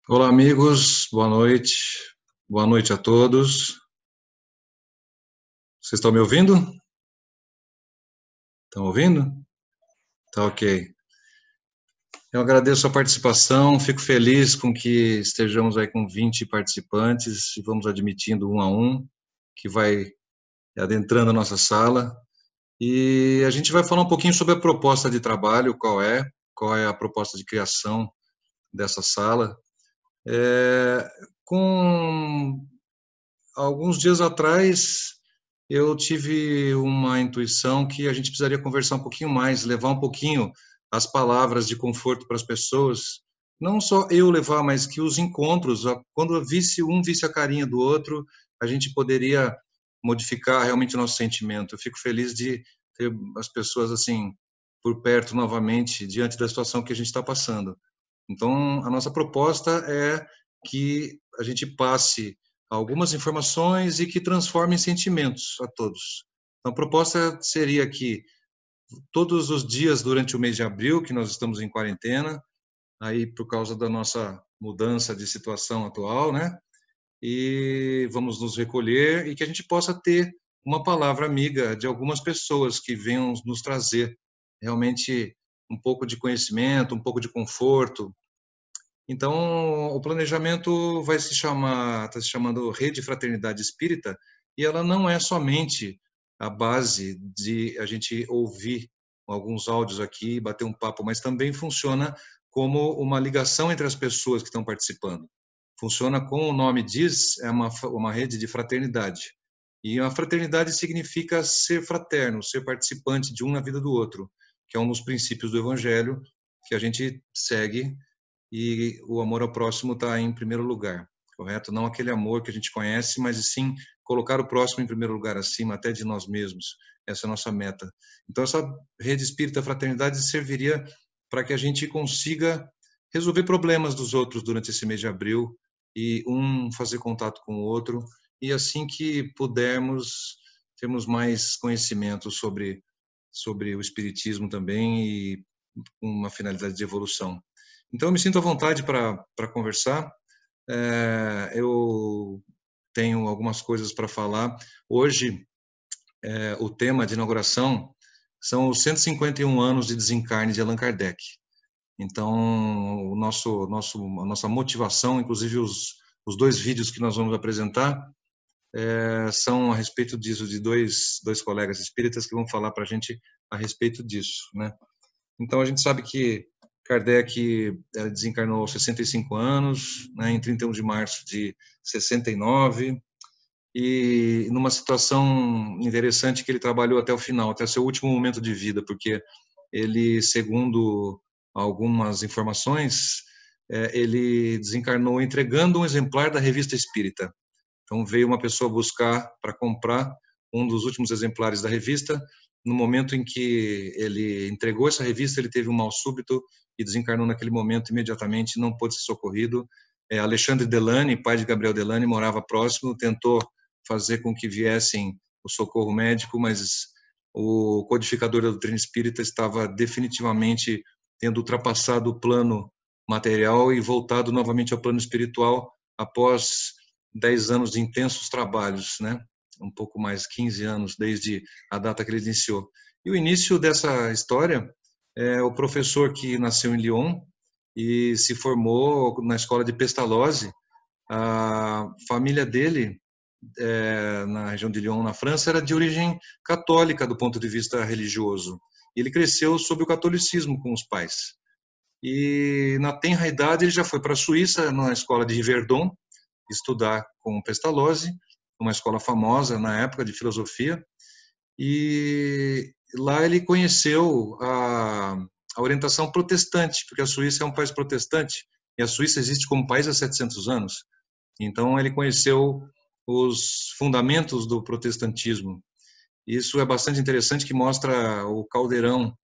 Olá, amigos, boa noite. Boa noite a todos. Vocês estão me ouvindo? Estão ouvindo? Tá ok. Eu agradeço a participação, fico feliz com que estejamos aí com 20 participantes e vamos admitindo um a um, que vai adentrando a nossa sala. E a gente vai falar um pouquinho sobre a proposta de trabalho, qual é a proposta de criação dessa sala. Com alguns dias atrás, eu tive uma intuição que a gente precisaria conversar um pouquinho mais, levar um pouquinho as palavras de conforto para as pessoas. Não só eu levar, mas que os encontros, quando um visse a carinha do outro, a gente poderia modificar realmente o nosso sentimento. Eu fico feliz de ter as pessoas assim por perto novamente diante da situação que a gente está passando. Então, a nossa proposta é que a gente passe algumas informações e que transforme em sentimentos a todos. Então, a proposta seria que todos os dias durante o mês de abril, que nós estamos em quarentena, aí por causa da nossa mudança de situação atual, né? E vamos nos recolher e que a gente possa ter uma palavra amiga de algumas pessoas que venham nos trazer realmente um pouco de conhecimento, um pouco de conforto. Então, o planejamento vai se chamar, está se chamando Rede Fraternidade Espírita, e ela não é somente a base de a gente ouvir alguns áudios aqui, bater um papo, mas também funciona como uma ligação entre as pessoas que estão participando. Funciona, como o nome diz, é uma rede de fraternidade. E a fraternidade significa ser fraterno, ser participante de um na vida do outro, que é um dos princípios do Evangelho que a gente segue, e o amor ao próximo está em primeiro lugar, correto? Não aquele amor que a gente conhece, mas sim colocar o próximo em primeiro lugar, acima até de nós mesmos. Essa é a nossa meta. Então, essa rede espírita fraternidade serviria para que a gente consiga resolver problemas dos outros durante esse mês de abril e um fazer contato com o outro, e assim que pudermos, termos mais conhecimento sobre o espiritismo também, e uma finalidade de evolução. Então, eu me sinto à vontade para conversar. Eu tenho algumas coisas para falar. Hoje, o tema de inauguração são os 151 anos de desencarne de Allan Kardec. Então, a nossa motivação, inclusive os dois vídeos que nós vamos apresentar, são a respeito disso, de dois colegas espíritas que vão falar para a gente a respeito disso, né? Então, a gente sabe que Kardec desencarnou aos 65 anos, né, em 31 de março de 69, e numa situação interessante que ele trabalhou até o final, até seu último momento de vida, porque ele, segundo algumas informações, ele desencarnou entregando um exemplar da Revista Espírita. Então, veio uma pessoa buscar para comprar um dos últimos exemplares da revista. No momento em que ele entregou essa revista, ele teve um mal súbito e desencarnou naquele momento imediatamente, não pôde ser socorrido. Alexandre Delany, pai de Gabriel Delany, morava próximo, tentou fazer com que viessem o socorro médico, mas o codificador da doutrina espírita estava definitivamente tendo ultrapassado o plano material e voltado novamente ao plano espiritual após 10 anos de intensos trabalhos, né? Um pouco mais, 15 anos desde a data que ele iniciou. E o início dessa história é o professor que nasceu em Lyon e se formou na escola de Pestalozzi. A família dele, na região de Lyon, na França, era de origem católica do ponto de vista religioso. Ele cresceu sob o catolicismo com os pais. E na tenra idade ele já foi para a Suíça, na escola de Yverdon, estudar com Pestalozzi, uma escola famosa na época de filosofia, e lá ele conheceu a orientação protestante, porque a Suíça é um país protestante, e a Suíça existe como país há 700 anos. Então ele conheceu os fundamentos do protestantismo. Isso é bastante interessante, que mostra o caldeirão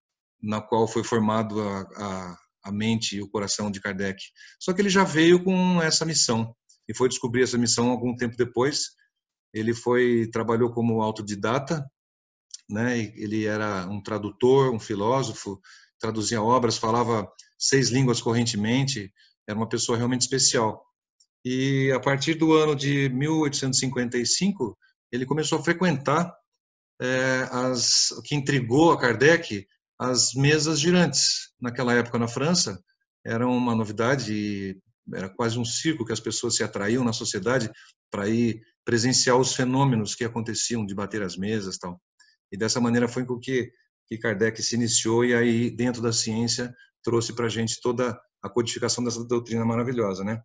na qual foi formado a mente e o coração de Kardec. Só que ele já veio com essa missão, e foi descobrir essa missão algum tempo depois. Ele trabalhou como autodidata, né? Ele era um tradutor, um filósofo, traduzia obras, falava 6 línguas correntemente, Era uma pessoa realmente especial. E a partir do ano de 1855, ele começou a frequentar o que intrigou a Kardec, as mesas girantes. Naquela época na França, era uma novidade, era quase um circo que as pessoas se atraíam na sociedade para ir presenciar os fenômenos que aconteciam, de bater as mesas e tal. E dessa maneira foi com que Kardec se iniciou e aí dentro da ciência trouxe para a gente toda a codificação dessa doutrina maravilhosa, né?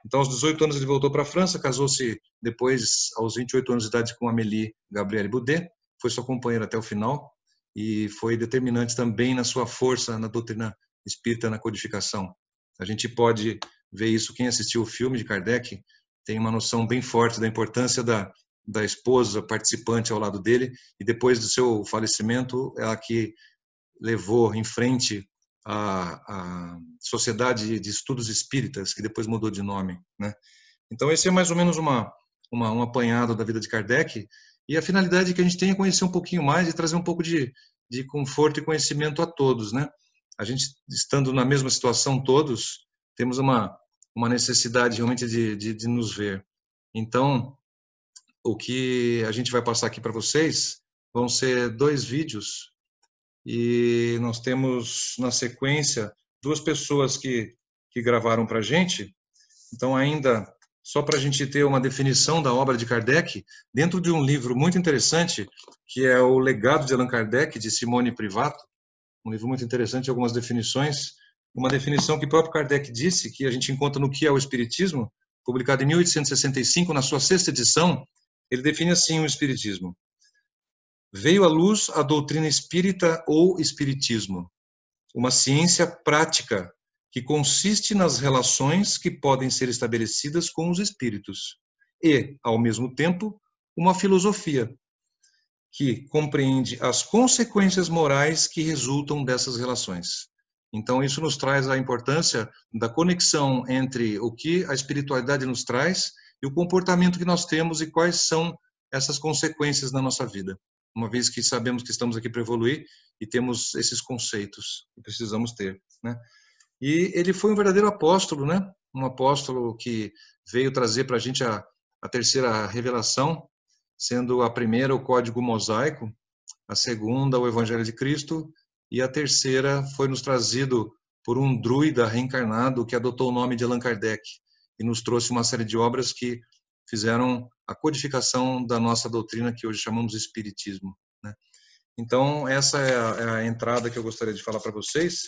Então, aos 18 anos ele voltou para a França, casou-se depois, aos 28 anos de idade, com Amélie Gabrielle Boudet, foi sua companheira até o final e foi determinante também na sua força na doutrina espírita, na codificação. A gente pode ver isso, quem assistiu o filme de Kardec tem uma noção bem forte da importância da esposa participante ao lado dele, e depois do seu falecimento, ela que levou em frente a Sociedade de Estudos Espíritas, que depois mudou de nome, né? Então esse é mais ou menos um apanhado da vida de Kardec, e a finalidade é que a gente tenha conhecer um pouquinho mais e trazer um pouco de conforto e conhecimento a todos, né? A gente, estando na mesma situação todos, temos uma necessidade realmente de nos ver. Então, o que a gente vai passar aqui para vocês vão ser 2 vídeos, e nós temos, na sequência, 2 pessoas que gravaram para a gente. Então, ainda, só para a gente ter uma definição da obra de Kardec, dentro de um livro muito interessante, que é O Legado de Allan Kardec, de Simone Privato, um livro muito interessante, algumas definições. Uma definição que o próprio Kardec disse, que a gente encontra no Que é o Espiritismo, publicado em 1865, na sua 6ª edição. Ele define assim o Espiritismo: veio à luz a doutrina espírita ou espiritismo, uma ciência prática que consiste nas relações que podem ser estabelecidas com os espíritos e, ao mesmo tempo, uma filosofia que compreende as consequências morais que resultam dessas relações. Então, isso nos traz a importância da conexão entre o que a espiritualidade nos traz e o comportamento que nós temos e quais são essas consequências na nossa vida, uma vez que sabemos que estamos aqui para evoluir e temos esses conceitos que precisamos ter, né? E ele foi um verdadeiro apóstolo, né? Um apóstolo que veio trazer para a gente a 3ª revelação, sendo a primeira o Código Mosaico, a 2ª o Evangelho de Cristo, e a 3ª foi nos trazido por um druida reencarnado que adotou o nome de Allan Kardec e nos trouxe uma série de obras que fizeram a codificação da nossa doutrina, que hoje chamamos de Espiritismo, né? Então, essa é a entrada que eu gostaria de falar para vocês,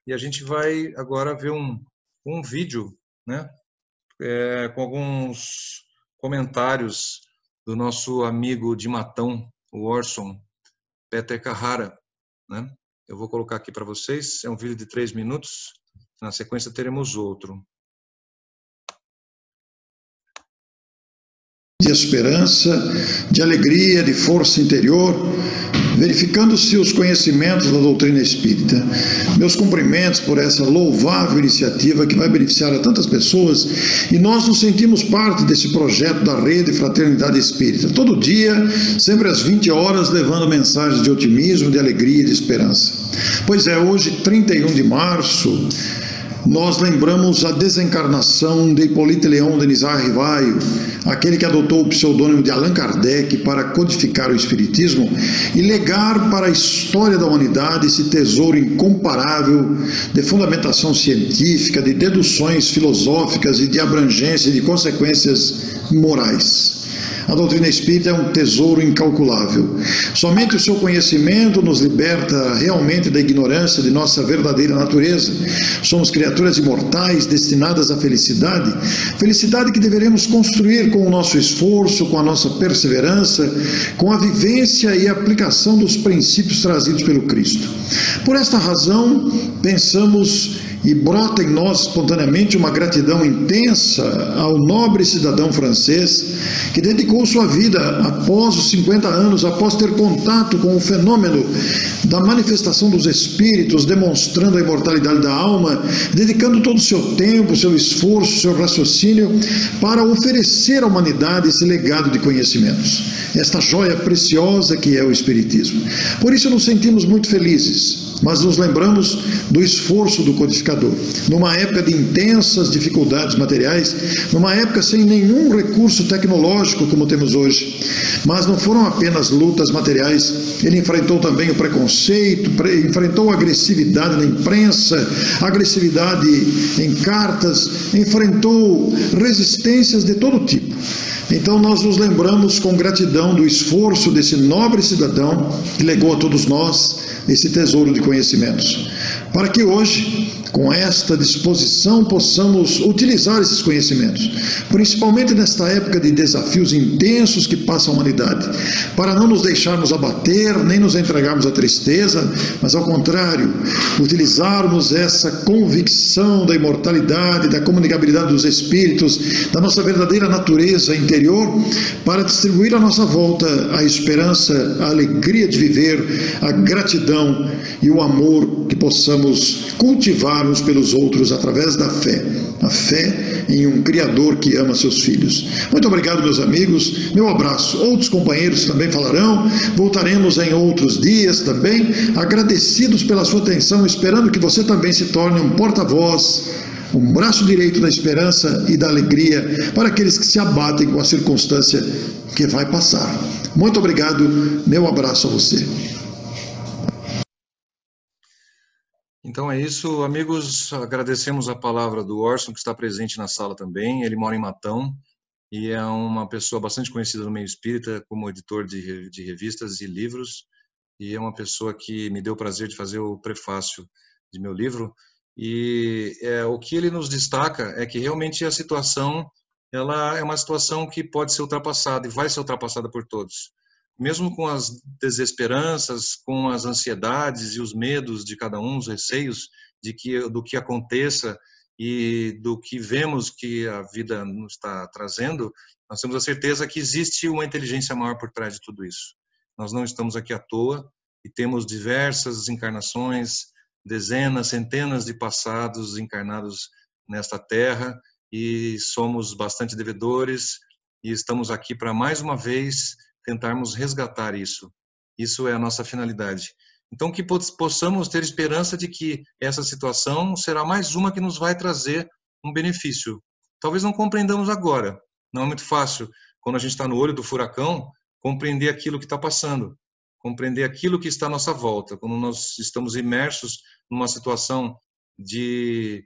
e a gente vai agora ver um vídeo, né, com alguns comentários do nosso amigo de Matão, o Orson Peter Carrara, né? Eu vou colocar aqui para vocês, é um vídeo de 3 minutos, na sequência teremos outro. De esperança, de alegria, de força interior, verificando-se os conhecimentos da doutrina espírita. Meus cumprimentos por essa louvável iniciativa que vai beneficiar a tantas pessoas, e nós nos sentimos parte desse projeto da Rede Fraternidade Espírita, todo dia, sempre às 20 horas, levando mensagens de otimismo, de alegria e de esperança. Pois é, hoje, 31 de março, nós lembramos a desencarnação de Hipólito Leão Denisard Rivaio, aquele que adotou o pseudônimo de Allan Kardec para codificar o Espiritismo e legar para a história da humanidade esse tesouro incomparável de fundamentação científica, de deduções filosóficas e de abrangência e de consequências morais. A doutrina espírita é um tesouro incalculável. Somente o seu conhecimento nos liberta realmente da ignorância de nossa verdadeira natureza. Somos criaturas imortais destinadas à felicidade, felicidade que deveremos construir com o nosso esforço, com a nossa perseverança, com a vivência e aplicação dos princípios trazidos pelo Cristo. Por esta razão, pensamos e brota em nós espontaneamente uma gratidão intensa ao nobre cidadão francês que dedicou sua vida após os 50 anos, após ter contato com o fenômeno da manifestação dos espíritos, demonstrando a imortalidade da alma, dedicando todo o seu tempo, seu esforço, seu raciocínio para oferecer à humanidade esse legado de conhecimentos, esta joia preciosa que é o Espiritismo. Por isso nos sentimos muito felizes mas nos lembramos do esforço do codificador. Numa época de intensas dificuldades materiais, numa época sem nenhum recurso tecnológico como temos hoje. Mas não foram apenas lutas materiais, ele enfrentou também o preconceito, enfrentou a agressividade na imprensa, agressividade em cartas, enfrentou resistências de todo tipo. Então nós nos lembramos com gratidão do esforço desse nobre cidadão que legou a todos nós esse tesouro de conhecimentos, para que hoje, com esta disposição, possamos utilizar esses conhecimentos, principalmente nesta época de desafios intensos que passa a humanidade, para não nos deixarmos abater, nem nos entregarmos à tristeza, mas ao contrário, utilizarmos essa convicção da imortalidade, da comunicabilidade dos espíritos, da nossa verdadeira natureza interior, para distribuir à nossa volta a esperança, a alegria de viver, a gratidão e o amor que possamos cultivar uns pelos outros através da fé, a fé em um Criador que ama seus filhos. Muito obrigado, meus amigos, meu abraço. Outros companheiros também falarão, voltaremos em outros dias também, agradecidos pela sua atenção, esperando que você também se torne um porta-voz, um braço direito da esperança e da alegria para aqueles que se abatem com a circunstância que vai passar. Muito obrigado, meu abraço a você. Então é isso, amigos, agradecemos a palavra do Orson, que está presente na sala também. Ele mora em Matão e é uma pessoa bastante conhecida no meio espírita como editor de revistas e livros, e é uma pessoa que me deu o prazer de fazer o prefácio de meu livro. E o que ele nos destaca é que realmente a situação, ela é uma situação que pode ser ultrapassada e vai ser ultrapassada por todos. Mesmo com as desesperanças, com as ansiedades e os medos de cada um, os receios do que aconteça e do que vemos que a vida nos está trazendo, nós temos a certeza que existe uma inteligência maior por trás de tudo isso. Nós não estamos aqui à toa e temos diversas encarnações, dezenas, centenas de passados encarnados nesta terra e somos bastante devedores e estamos aqui para mais uma vez tentarmos resgatar isso. Isso é a nossa finalidade. Então, que possamos ter esperança de que essa situação será mais uma que nos vai trazer um benefício. Talvez não compreendamos agora. Não é muito fácil, quando a gente está no olho do furacão, compreender aquilo que está passando, compreender aquilo que está à nossa volta. Quando nós estamos imersos numa situação de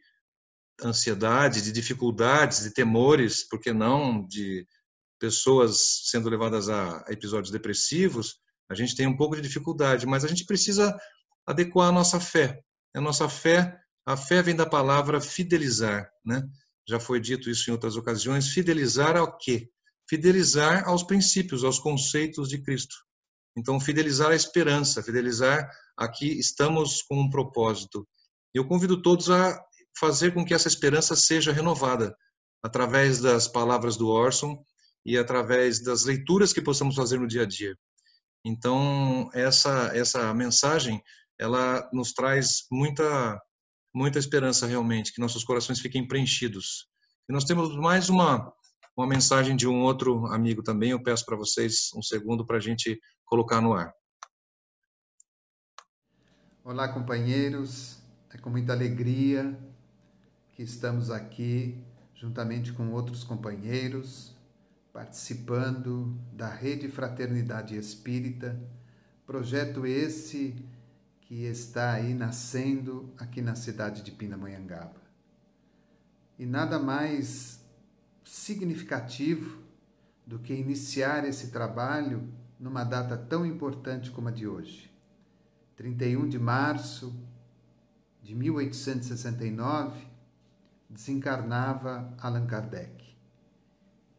ansiedade, de dificuldades, de temores, por que não, de pessoas sendo levadas a episódios depressivos, a gente tem um pouco de dificuldade, mas a gente precisa adequar a nossa fé. A fé vem da palavra fidelizar, né? Já foi dito isso em outras ocasiões. Fidelizar ao quê? Fidelizar aos princípios, aos conceitos de Cristo. Então, fidelizar a esperança, fidelizar a que estamos com um propósito. Eu convido todos a fazer com que essa esperança seja renovada através das palavras do Orson e através das leituras que possamos fazer no dia a dia. Então, essa mensagem, ela nos traz muita esperança realmente, que nossos corações fiquem preenchidos. E nós temos mais uma mensagem de um outro amigo também, eu peço para vocês um segundo para a gente colocar no ar. Olá, companheiros, é com muita alegria que estamos aqui, juntamente com outros companheiros, participando da Rede Fraternidade Espírita, projeto esse que está aí nascendo aqui na cidade de Pindamonhangaba. E nada mais significativo do que iniciar esse trabalho numa data tão importante como a de hoje. 31 de março de 1869, desencarnava Allan Kardec.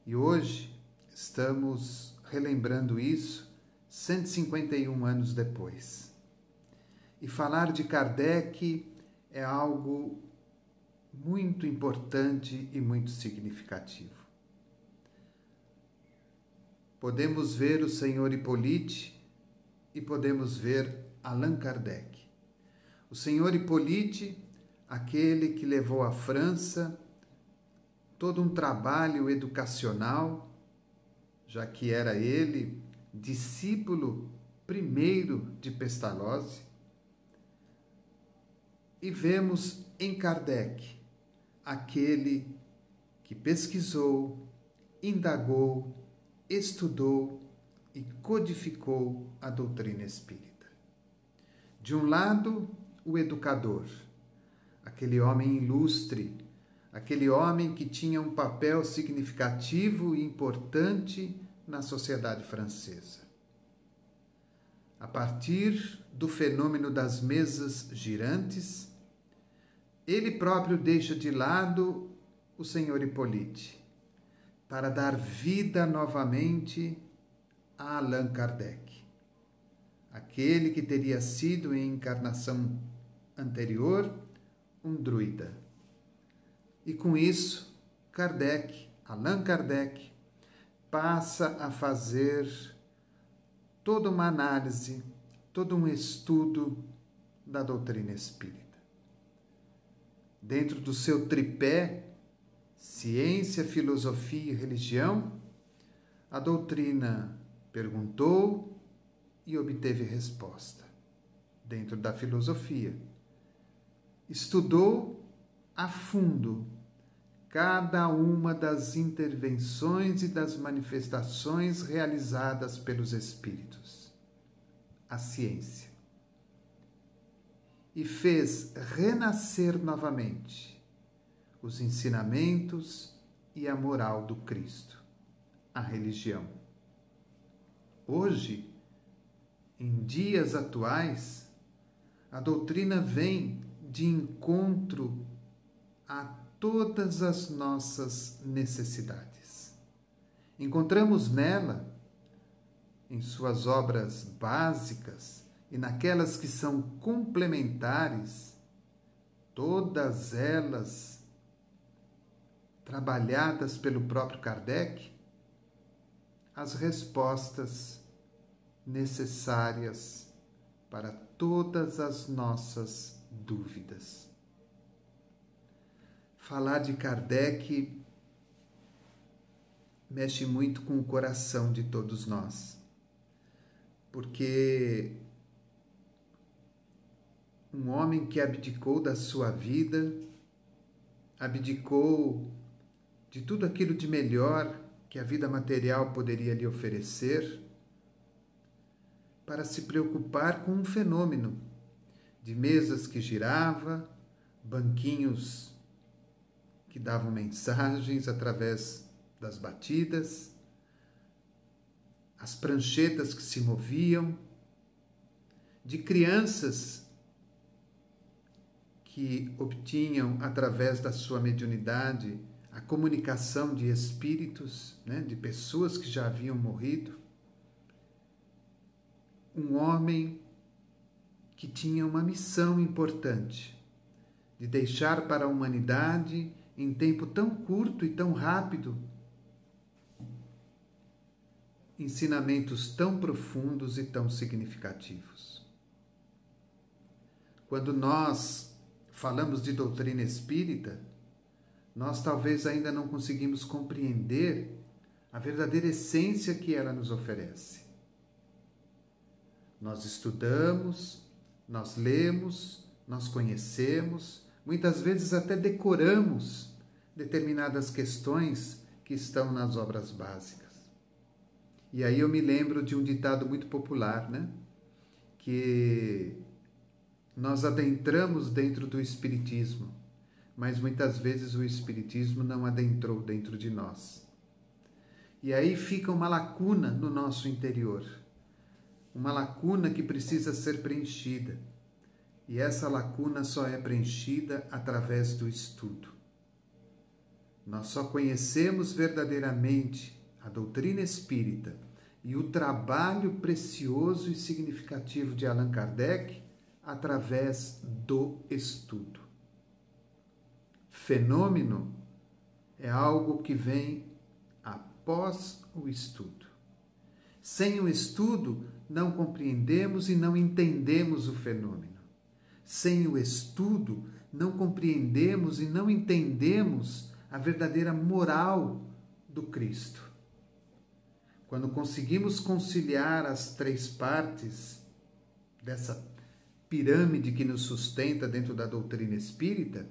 E hoje estamos relembrando isso 151 anos depois. E falar de Kardec é algo muito importante e muito significativo. Podemos ver o Senhor Hippolyte e podemos ver Allan Kardec. O Senhor Hippolyte, aquele que levou à França todo um trabalho educacional, já que era ele discípulo primeiro de Pestalozzi, e vemos em Kardec aquele que pesquisou, indagou, estudou e codificou a doutrina espírita. De um lado, o educador, aquele homem ilustre, aquele homem que tinha um papel significativo e importante na sociedade francesa. A partir do fenômeno das mesas girantes, ele próprio deixa de lado o senhor Hippolyte para dar vida novamente a Allan Kardec, aquele que teria sido em encarnação anterior um druida. E com isso, Allan Kardec, passa a fazer toda uma análise, todo um estudo da doutrina espírita. Dentro do seu tripé, ciência, filosofia e religião, a doutrina perguntou e obteve resposta. Dentro da filosofia, estudou a fundo cada uma das intervenções e das manifestações realizadas pelos espíritos, a ciência, e fez renascer novamente os ensinamentos e a moral do Cristo, a religião. Hoje, em dias atuais, a doutrina vem de encontro a todas as nossas necessidades. Encontramos nela, em suas obras básicas e naquelas que são complementares, todas elas trabalhadas pelo próprio Kardec, as respostas necessárias para todas as nossas dúvidas. Falar de Kardec mexe muito com o coração de todos nós, porque um homem que abdicou da sua vida, abdicou de tudo aquilo de melhor que a vida material poderia lhe oferecer, para se preocupar com um fenômeno de mesas que girava, banquinhos que davam mensagens através das batidas, as pranchetas que se moviam, de crianças que obtinham, através da sua mediunidade, a comunicação de espíritos, de pessoas que já haviam morrido. Um homem que tinha uma missão importante, de deixar para a humanidade, em tempo tão curto e tão rápido, ensinamentos tão profundos e tão significativos. Quando nós falamos de doutrina espírita, nós talvez ainda não conseguimos compreender a verdadeira essência que ela nos oferece. Nós estudamos, nós lemos, nós conhecemos, muitas vezes até decoramos determinadas questões que estão nas obras básicas. E aí eu me lembro de um ditado muito popular, que nós adentramos dentro do Espiritismo, mas muitas vezes o Espiritismo não adentrou dentro de nós. E aí fica uma lacuna no nosso interior, uma lacuna que precisa ser preenchida. E essa lacuna só é preenchida através do estudo. Nós só conhecemos verdadeiramente a doutrina espírita e o trabalho precioso e significativo de Allan Kardec através do estudo. Fenômeno é algo que vem após o estudo. Sem o estudo, não compreendemos e não entendemos o fenômeno. Sem o estudo, não compreendemos e não entendemos a verdadeira moral do Cristo. Quando conseguimos conciliar as três partes dessa pirâmide que nos sustenta dentro da doutrina espírita,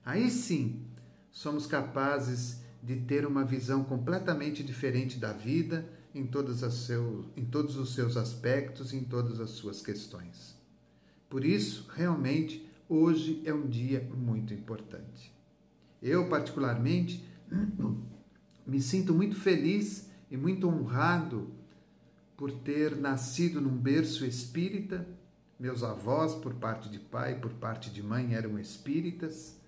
aí sim somos capazes de ter uma visão completamente diferente da vida em todos os seus aspectos, em todas as suas questões. Por isso, realmente, hoje é um dia muito importante. Eu, particularmente, me sinto muito feliz e muito honrado por ter nascido num berço espírita. Meus avós, por parte de pai e por parte de mãe, eram espíritas.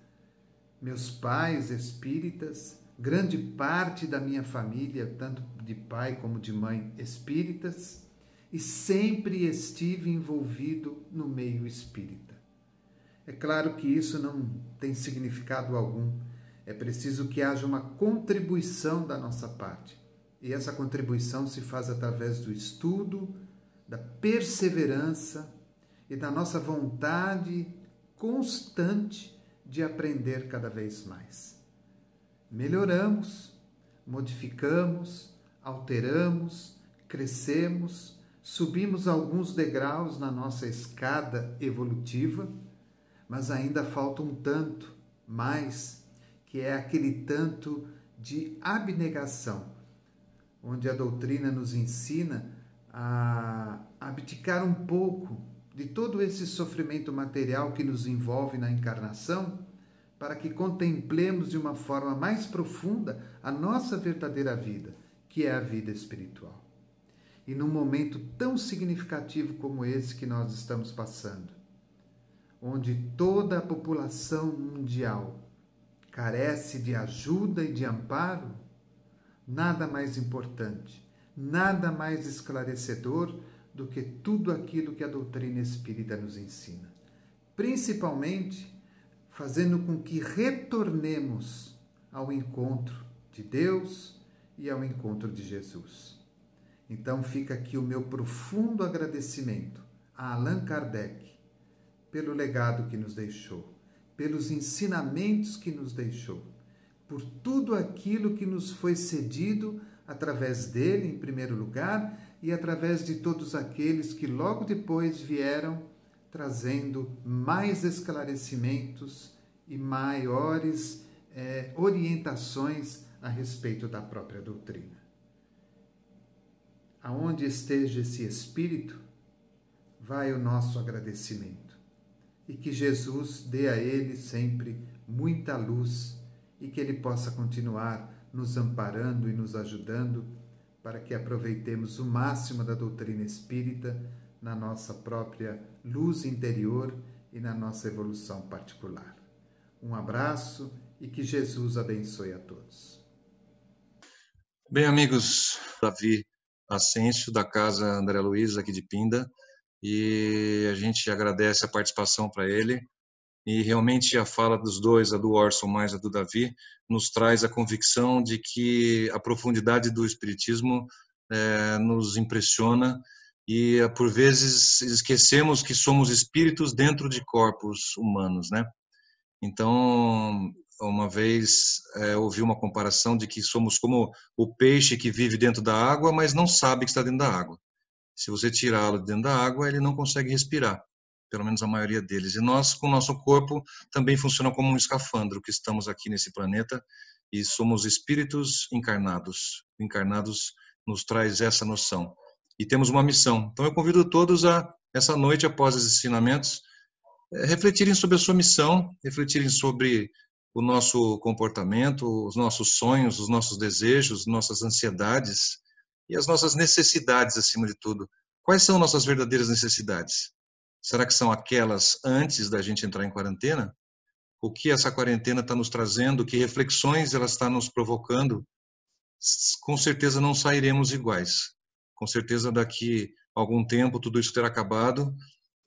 Meus pais, espíritas. Grande parte da minha família, tanto de pai como de mãe, espíritas. E sempre estive envolvido no meio espírita. É claro que isso não tem significado algum. É preciso que haja uma contribuição da nossa parte. E essa contribuição se faz através do estudo, da perseverança e da nossa vontade constante de aprender cada vez mais. Melhoramos, modificamos, alteramos, crescemos, subimos alguns degraus na nossa escada evolutiva, mas ainda falta um tanto mais, que é aquele tanto de abnegação, onde a doutrina nos ensina a abdicar um pouco de todo esse sofrimento material que nos envolve na encarnação, para que contemplemos de uma forma mais profunda a nossa verdadeira vida, que é a vida espiritual. E num momento tão significativo como esse que nós estamos passando, onde toda a população mundial carece de ajuda e de amparo, nada mais importante, nada mais esclarecedor do que tudo aquilo que a doutrina espírita nos ensina. Principalmente fazendo com que retornemos ao encontro de Deus e ao encontro de Jesus. Então fica aqui o meu profundo agradecimento a Allan Kardec pelo legado que nos deixou, pelos ensinamentos que nos deixou, por tudo aquilo que nos foi cedido através dele, em primeiro lugar, e através de todos aqueles que logo depois vieram trazendo mais esclarecimentos e maiores orientações a respeito da própria doutrina. Aonde esteja esse espírito, vai o nosso agradecimento. E que Jesus dê a ele sempre muita luz e que ele possa continuar nos amparando e nos ajudando para que aproveitemos o máximo da doutrina espírita na nossa própria luz interior e na nossa evolução particular. Um abraço e que Jesus abençoe a todos. Bem, amigos, Davi Ascencio, da Casa André Luiz, aqui de Pinda, e a gente agradece a participação para ele, e realmente a fala dos dois, a do Orson mais a do Davi, nos traz a convicção de que a profundidade do Espiritismo nos impressiona, e por vezes esquecemos que somos espíritos dentro de corpos humanos, né? Então, uma vez ouvi uma comparação de que somos como o peixe que vive dentro da água, mas não sabe que está dentro da água. Se você tirá-lo de dentro da água, ele não consegue respirar, pelo menos a maioria deles. E nós, com o nosso corpo, também funciona como um escafandro, que estamos aqui nesse planeta e somos espíritos encarnados. Encarnados nos traz essa noção. E temos uma missão. Então eu convido todos a, essa noite, após os ensinamentos, refletirem sobre a sua missão, refletirem sobre o nosso comportamento, os nossos sonhos, os nossos desejos, nossas ansiedades e as nossas necessidades, acima de tudo. Quais são nossas verdadeiras necessidades? Será que são aquelas antes da gente entrar em quarentena? O que essa quarentena está nos trazendo? Que reflexões ela está nos provocando? Com certeza não sairemos iguais. Com certeza daqui a algum tempo tudo isso terá acabado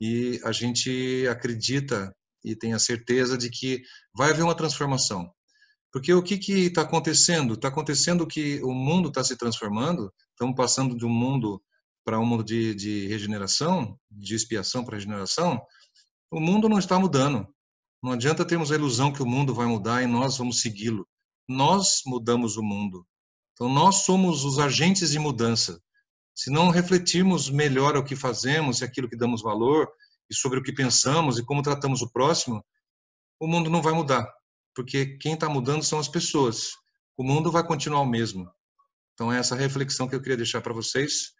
e a gente acredita e tem a certeza de que vai haver uma transformação. Porque o que está acontecendo? Está acontecendo que o mundo está se transformando, estamos passando de um mundo para um mundo de regeneração, de expiação para regeneração. O mundo não está mudando. Não adianta termos a ilusão que o mundo vai mudar e nós vamos segui-lo. Nós mudamos o mundo. Então nós somos os agentes de mudança. Se não refletirmos melhor o que fazemos e aquilo que damos valor e sobre o que pensamos e como tratamos o próximo, o mundo não vai mudar, porque quem está mudando são as pessoas. O mundo vai continuar o mesmo. Então, é essa reflexão que eu queria deixar para vocês,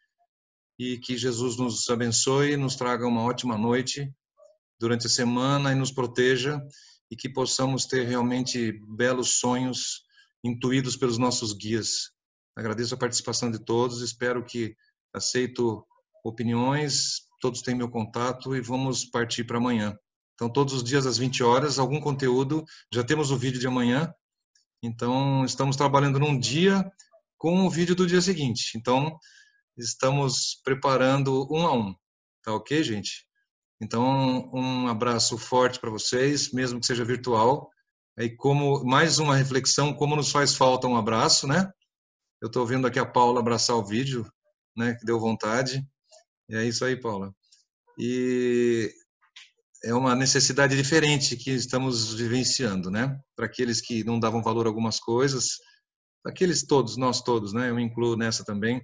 e que Jesus nos abençoe, nos traga uma ótima noite durante a semana e nos proteja, e que possamos ter realmente belos sonhos intuídos pelos nossos guias. Agradeço a participação de todos, espero que aceito opiniões, todos têm meu contato e vamos partir para amanhã. Então, todos os dias às 20 horas, algum conteúdo, já temos o vídeo de amanhã, então estamos trabalhando num dia com o vídeo do dia seguinte. Então, estamos preparando um a um. Tá ok, gente? Então, um abraço forte para vocês, mesmo que seja virtual. Aí, como mais uma reflexão, como nos faz falta um abraço, né? Eu estou vendo aqui a Paula abraçar o vídeo, né? Que deu vontade. E é isso aí, Paula. E é uma necessidade diferente que estamos vivenciando, né? Para aqueles que não davam valor a algumas coisas, aqueles todos, nós todos, né? Eu me incluo nessa também.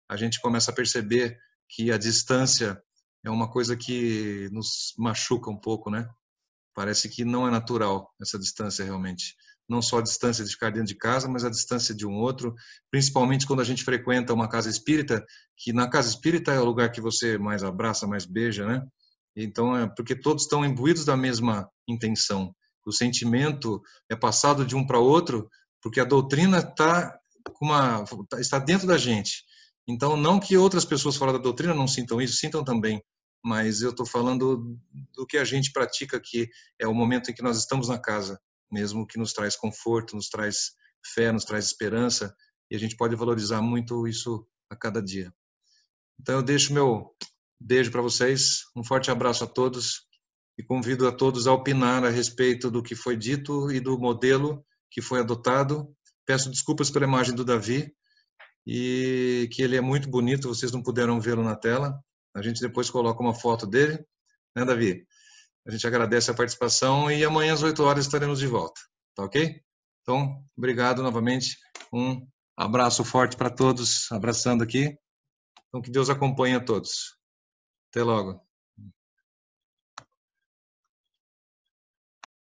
A gente começa a perceber que a distância é uma coisa que nos machuca um pouco, né? Parece que não é natural essa distância realmente. Não só a distância de ficar dentro de casa, mas a distância de um outro, principalmente quando a gente frequenta uma casa espírita, que na casa espírita é o lugar que você mais abraça, mais beija, né? Então, é porque todos estão imbuídos da mesma intenção. O sentimento é passado de um para outro, porque a doutrina está dentro da gente. Então, não que outras pessoas fora da doutrina não sintam isso, sintam também, mas eu estou falando do que a gente pratica aqui, é o momento em que nós estamos na casa, mesmo que nos traz conforto, nos traz fé, nos traz esperança, e a gente pode valorizar muito isso a cada dia. Então, eu deixo meu beijo para vocês, um forte abraço a todos, e convido a todos a opinar a respeito do que foi dito e do modelo que foi adotado. Peço desculpas pela imagem do Davi, e que ele é muito bonito, vocês não puderam vê-lo na tela. A gente depois coloca uma foto dele, né, Davi? A gente agradece a participação e amanhã às 8 horas estaremos de volta, tá ok? Então, obrigado novamente, um abraço forte para todos, abraçando aqui. Então, que Deus acompanhe a todos. Até logo.